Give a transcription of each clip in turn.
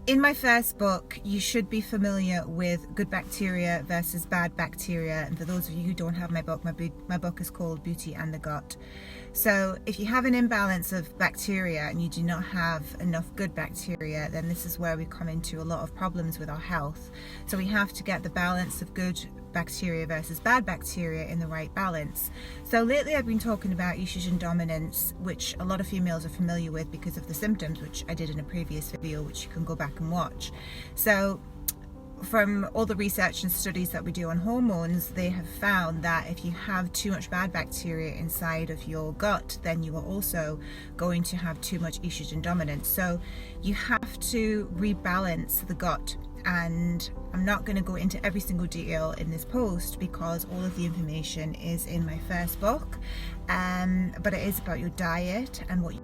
In my first book, you should be familiar with good bacteria versus bad bacteria. And for those of you who don't have my book is called Beauty and the Gut. So if you have an imbalance of bacteria and you do not have enough good bacteria, then this is where we come into a lot of problems with our health. So we have to get the balance of good bacteria versus bad bacteria in the right balance. So lately I've been talking about estrogen dominance, which a lot of females are familiar with because of the symptoms, which I did in a previous video, which you can go back and watch. So from all the research and studies that we do on hormones, they have found that if you have too much bad bacteria inside of your gut, then you are also going to have too much estrogen dominance. So you have to rebalance the gut. And I'm not going to go into every single detail in this post because all of the information is in my first book, but it is about your diet and what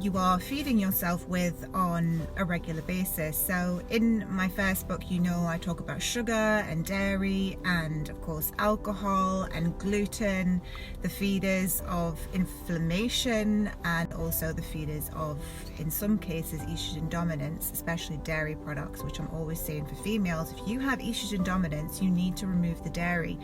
you are feeding yourself with on a regular basis. So in my first book, I talk about sugar and dairy and of course alcohol and gluten, the feeders of inflammation and also the feeders of, in some cases, estrogen dominance, especially dairy products, which I'm always saying for females, if you have estrogen dominance, you need to remove the dairy.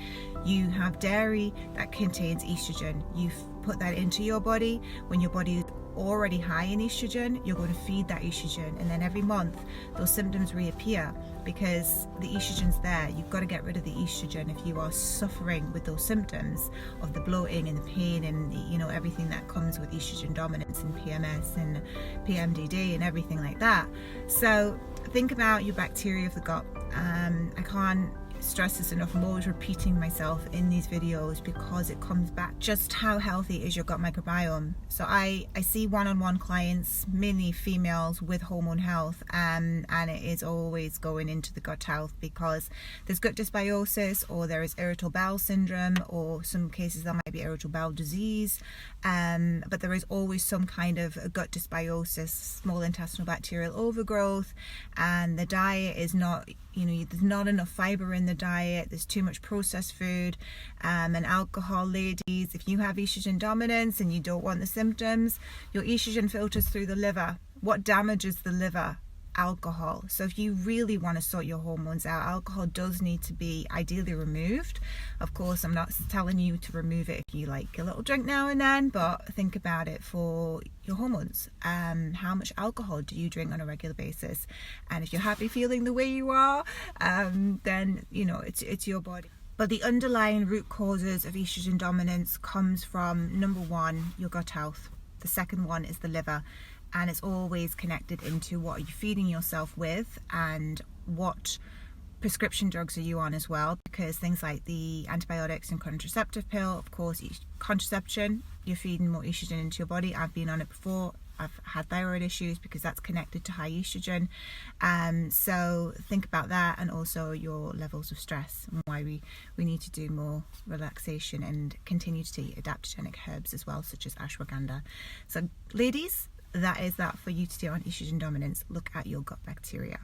You have dairy that contains estrogen. You put that into your body when your body is already high in estrogen, you're going to feed that estrogen, and then every month those symptoms reappear because the estrogen's there. You've got to get rid of the estrogen if you are suffering with those symptoms of the bloating and the pain and the, everything that comes with estrogen dominance and PMS and PMDD and everything like that. So think about your bacteria of the gut. I can't stress this enough. I'm always repeating myself in these videos because it comes back just how healthy is your gut microbiome. So I see one-on-one clients, mainly females with hormone health, and it is always going into the gut health because there's gut dysbiosis or there is irritable bowel syndrome, or some cases there might be irritable bowel disease, but there is always some kind of a gut dysbiosis, small intestinal bacterial overgrowth, and the diet is not, there's not enough fiber in the diet, there's too much processed food, and alcohol. Ladies, if you have estrogen dominance and you don't want the symptoms, your estrogen filters through the liver. What damages the liver? Alcohol. So if you really want to sort your hormones out, alcohol does need to be ideally removed. Of course, I'm not telling you to remove it if you like a little drink now and then, but think about it for your hormones. How much alcohol do you drink on a regular basis? And if you're happy feeling the way you are, then it's your body. But the underlying root causes of estrogen dominance comes from, number one, your gut health. The second one is the liver. And it's always connected into what are you feeding yourself with and what prescription drugs are you on as well, because things like the antibiotics and contraceptive pill, of course, contraception, you're feeding more estrogen into your body. I've been on it before. I've had thyroid issues because that's connected to high estrogen. So think about that, and also your levels of stress and why we need to do more relaxation and continue to take adaptogenic herbs as well, such as ashwagandha. So ladies, that is that for you to do on estrogen dominance. Look at your gut bacteria.